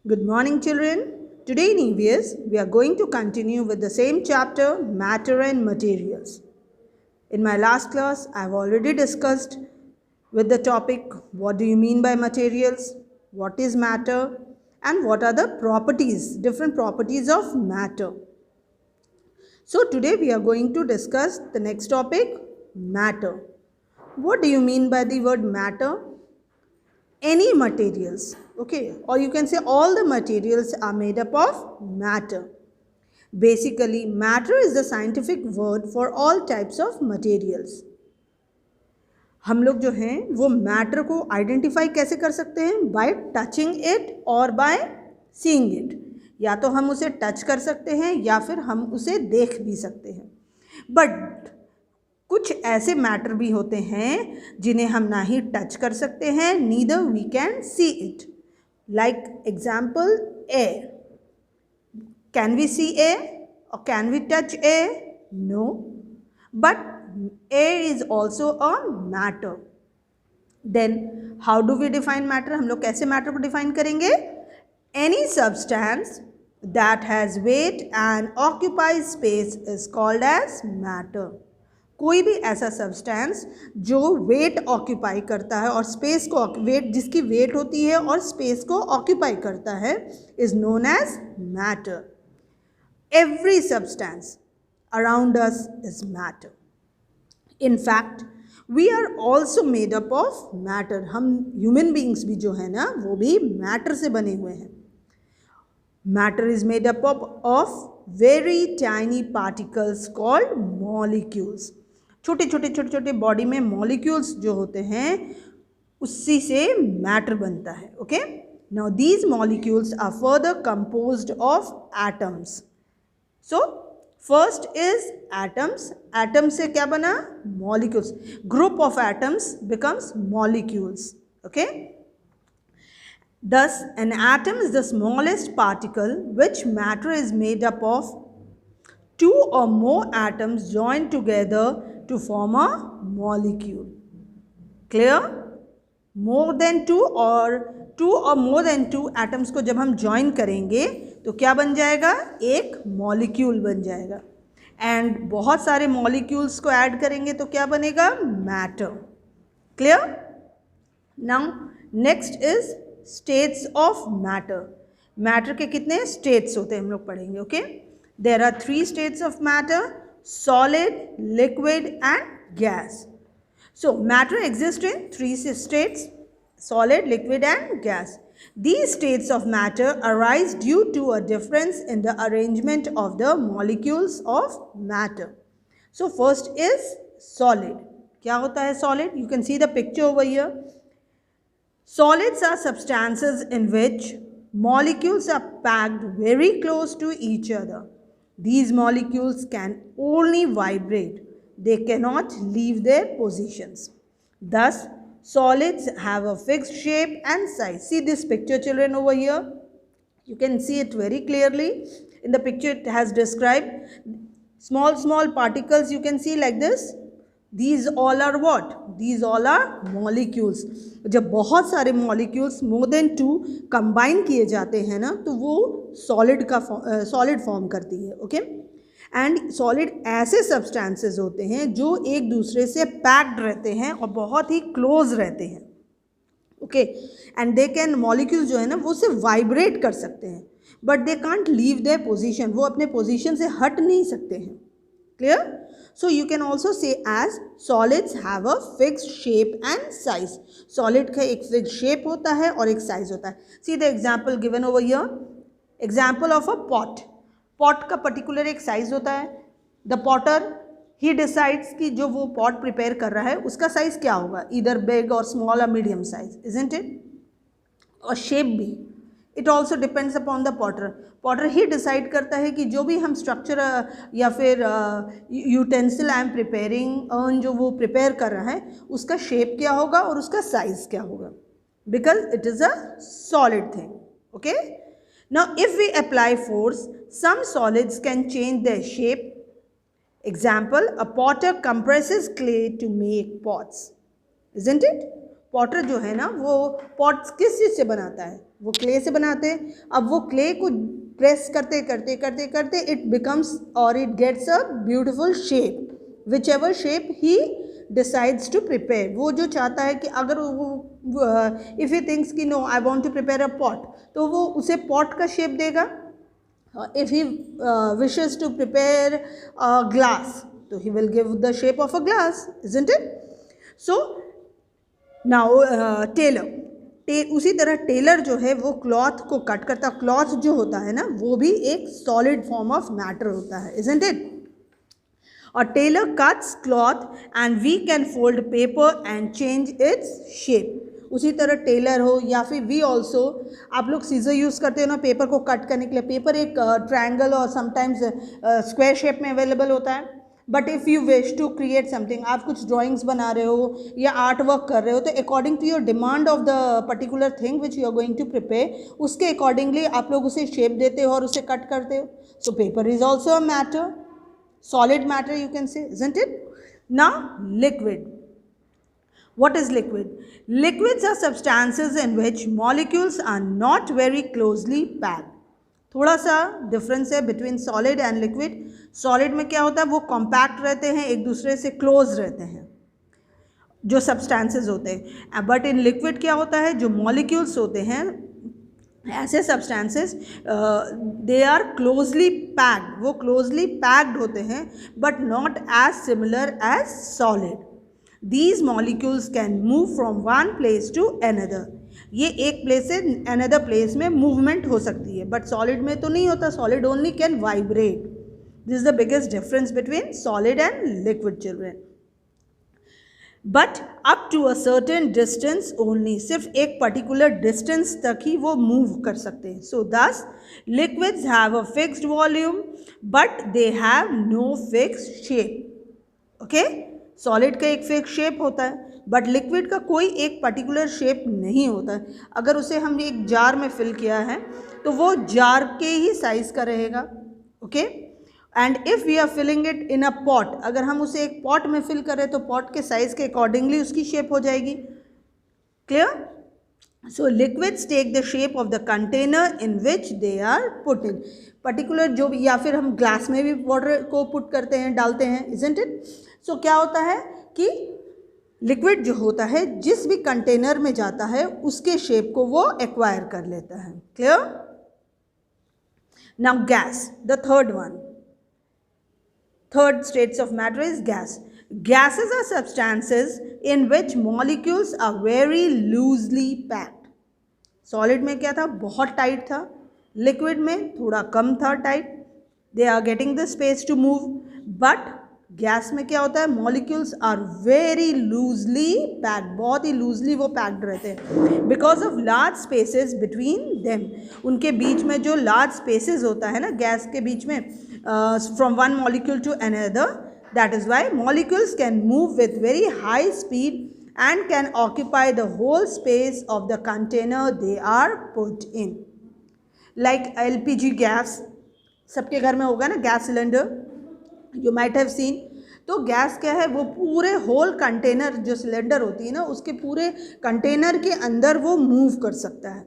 Good morning, children. Today in EVS, we are going to continue with the same chapter, Matter and Materials. In my last class, I have already discussed with the topic, what do you mean by materials, what is matter, and what are the properties, different properties of matter. So today we are going to discuss the next topic, matter. What do you mean by the word matter? Any materials, okay, or you can say all the materials are made up of matter. Basically, matter is the scientific word for all types of materials. हम लोग जो हैं वो matter को identify कैसे कर सकते हैं? बाय टचिंग इट और बाय सीइंग इट. या तो हम उसे टच कर सकते हैं या फिर हम उसे देख भी सकते हैं. बट कुछ ऐसे मैटर भी होते हैं जिन्हें हम ना ही टच कर सकते हैं, neither we can see it. Like example, air. Can we see air or can we touch air? No. But air is also a matter. Then how do we define matter? हम लोग कैसे matter को define करेंगे? Any substance that has weight and occupies space is called as matter. कोई भी ऐसा substance जो wait occupy करता है और स्पेस को वेट जिसकी वेट होती है और स्पेस को ऑक्यूपाई करता है is known as matter. Every substance around us is matter. In fact we are also made up of matter. हम ह्यूमन बींग्स भी जो है ना वो भी मैटर से बने हुए हैं. Matter is made up of very tiny particles called molecules. छोटे छोटे बॉडी में मॉलिक्यूल्स जो होते हैं उसी से मैटर बनता है. Okay, now these molecules are further composed of atoms. So first is atoms. Atom से क्या बना? Molecules. Group of atoms becomes molecules. Okay, thus an atom is the smallest particle which matter is made up of two or more atoms joined together to form a molecule. Clear? More than two or more than two atoms को जब हम join करेंगे तो क्या बन जाएगा? एक molecule बन जाएगा. And बहुत सारे molecules को add करेंगे तो क्या बनेगा? Matter. Clear? Now next is states of matter. Matter के कितने states होते हैं हम लोग पढ़ेंगे. Okay, there are three states of matter: solid, liquid and gas. So matter exists in three states: solid, liquid and gas. These states of matter arise due to a difference in the arrangement of the molecules of matter. So first is solid. क्या होता है solid? You can see the picture over here. Solids are substances in which molecules are packed very close to each other. These molecules can only vibrate. They cannot leave their positions. Thus, solids have a fixed shape and size. See this picture, children, over here. You can see it very clearly. In the picture, it has described small particles. You can see like this. These all are what? These all are molecules. जब बहुत सारे molecules more than two combine किए जाते हैं ना तो वो solid form करती है. ओके, and solid ऐसे substances होते हैं जो एक दूसरे से packed रहते हैं और बहुत ही close रहते हैं. Okay, and they can molecules जो है ना वो से vibrate कर सकते हैं but they can't leave their position. वो अपने position से हट नहीं सकते हैं. Clear? So you can also say as solids have a fixed shape and size. Solid का एक fixed shape होता है और एक size होता है. See the example given over here. Example of a pot. Pot का particular एक size होता है. The potter he decides कि जो वो pot prepare कर रहा है उसका size क्या होगा? Either big or small or medium size, isn't it? और shape भी. It also depends upon the potter. Potter he decide करता है कि जो भी हम structure या फिर utensil I am preparing, urn जो वो prepare कर रहा है उसका shape क्या होगा और उसका size क्या होगा, because it is a solid thing. Okay. Now if we apply force, some solids can change their shape. Example, a potter compresses clay to make pots, isn't it? Potter जो है ना वो pots किस चीज़ से बनाता है? वो क्ले से बनाते हैं। अब वो क्ले को प्रेस करते करते करते करते इट बिकम्स और it gets a beautiful shape, whichever shape he decides to prepare. वो जो चाहता है कि अगर वो इफ़ ही थिंक्स कि no I want to prepare a pot, तो वो उसे पॉट का शेप देगा। If he wishes to prepare glass, तो he will give the shape of a glass, isn't it? So now tailor, उसी तरह Taylor जो है वो क्लॉथ को कट करता, क्लॉथ जो होता है ना वो भी एक सॉलिड फॉर्म ऑफ मैटर होता है, इजंट इट? और tailor cuts cloth and we can fold paper and change its shape. उसी तरह टेलर हो या फिर वी ऑल्सो, आप लोग सीजर यूज़ करते हो ना पेपर को कट करने के लिए। पेपर एक ट्रायंगल और समटाइम्स स्क्वायर शेप में अवेलेबल होता है। But if you wish to create something, आप कुछ ड्राइंग्स बना रहे हो या आर्ट वर्क कर रहे हो, तो according to your demand of the particular thing which you are going to prepare, उसके अकॉर्डिंगली आप लोग उसे शेप देते हो और उसे कट करते हो। So paper is also a matter, solid matter you can say, isn't it? Now liquid. What is liquid? Liquids are substances in which molecules are not very closely packed. थोड़ा सा difference है between solid and liquid. Solid में क्या होता है, वो compact रहते हैं, एक दूसरे से क्लोज रहते हैं जो सब्सटेंसेस होते हैं। बट इन लिक्विड क्या होता है, जो मॉलिक्यूल्स होते हैं, ऐसे substances they are closely packed, वो क्लोजली पैक्ड होते हैं but not as similar as solid. These molecules can move from one place to another. ये एक प्लेस से अनदर प्लेस में मूवमेंट हो सकती है, बट सॉलिड में तो नहीं होता। Solid only can vibrate. This is the biggest difference between solid and liquid children. But up to a certain distance only, सिर्फ एक पर्टिकुलर डिस्टेंस तक ही वो मूव कर सकते हैं। So thus liquids have a fixed volume but they have no fixed shape. Okay, solid का एक fix shape होता है बट लिक्विड का कोई एक पर्टिकुलर शेप नहीं होता है। अगर उसे हम एक जार में फिल किया है तो वो जार के ही साइज़ का रहेगा। Okay, and if we are filling it in a pot, अगर हम उसे एक पॉट में फिल करें तो पॉट के साइज़ के अकॉर्डिंगली उसकी शेप हो जाएगी। Clear? So liquids take the shape of the container in which they are put in. Particular जो भी, या फिर हम ग्लास में भी वाटर को पुट करते हैं, डालते हैं, इजंट इट? सो क्या होता है कि लिक्विड जो होता है जिस भी कंटेनर में जाता है उसके शेप को वो एक्वायर कर लेता है। Clear? Now gas, the third one, third states of matter is gas. Gases are substances in which molecules are very loosely packed. Solid में क्या था, बहुत टाइट था। लिक्विड में थोड़ा कम था tight. They are getting the space to move. But gas में क्या होता है, molecules are very loosely packed, बहुत ही लूजली वो पैक्ड रहते हैं because of large spaces between them. उनके बीच में जो लार्ज स्पेसेस होता है ना गैस के बीच में, from one molecule to another, that is why molecules can move with very high speed and can occupy the whole space of the container they are put in. Like LPG gas, सबके घर में होगा ना gas cylinder, you might have seen. तो gas क्या है, वो पूरे होल कंटेनर जो सिलेंडर होती है ना उसके पूरे कंटेनर के अंदर वो मूव कर सकता है।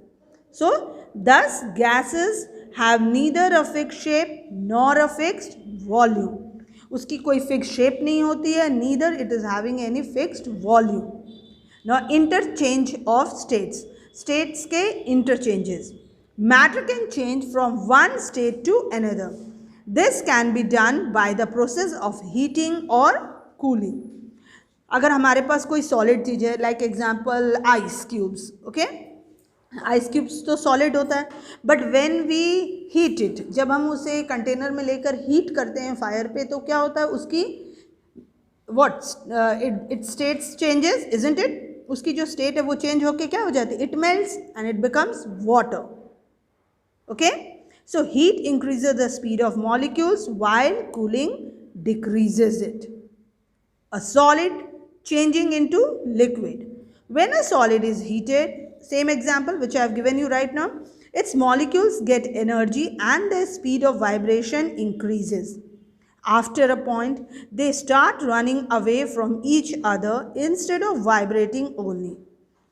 So this gases have neither a fixed shape nor a fixed volume. उसकी कोई फिक्स शेप नहीं होती है, neither it is having any fixed volume. Now interchange of states, states के इंटरचेंजेस। Matter can change from one state to another. This can be done by the process of heating or cooling. अगर हमारे पास कोई solid चीज़ है, like example ice cubes, okay, ice cubes तो solid होता है but when we heat it, जब हम उसे कंटेनर में लेकर हीट करते हैं फायर पे, तो क्या होता है उसकी it states changes, isn't it? उसकी जो स्टेट है वो चेंज होके क्या हो जाती है, it melts and it becomes water. Okay, so heat increases the speed of molecules while cooling decreases it. A solid changing into liquid. When a solid is heated, same example which I have given you right now, its molecules get energy and their speed of vibration increases. After a point, they start running away from each other instead of vibrating only.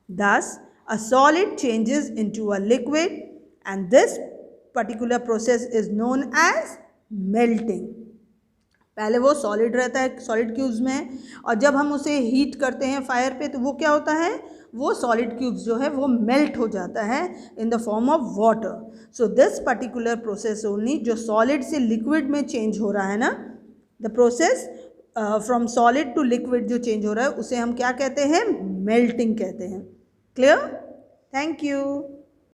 Thus, a solid changes into a liquid and this particular process is known as melting. पहले वो solid रहता है, solid cubes में, और जब हम उसे heat करते हैं फायर पे तो वो क्या होता है, वो सॉलिड क्यूब्स जो है वो मेल्ट हो जाता है in the form of water. So this particular process only, जो सॉलिड से लिक्विड में चेंज हो रहा है ना, the process from solid to liquid जो चेंज हो रहा है उसे हम क्या कहते हैं, मेल्टिंग कहते हैं. क्लियर? Thank you.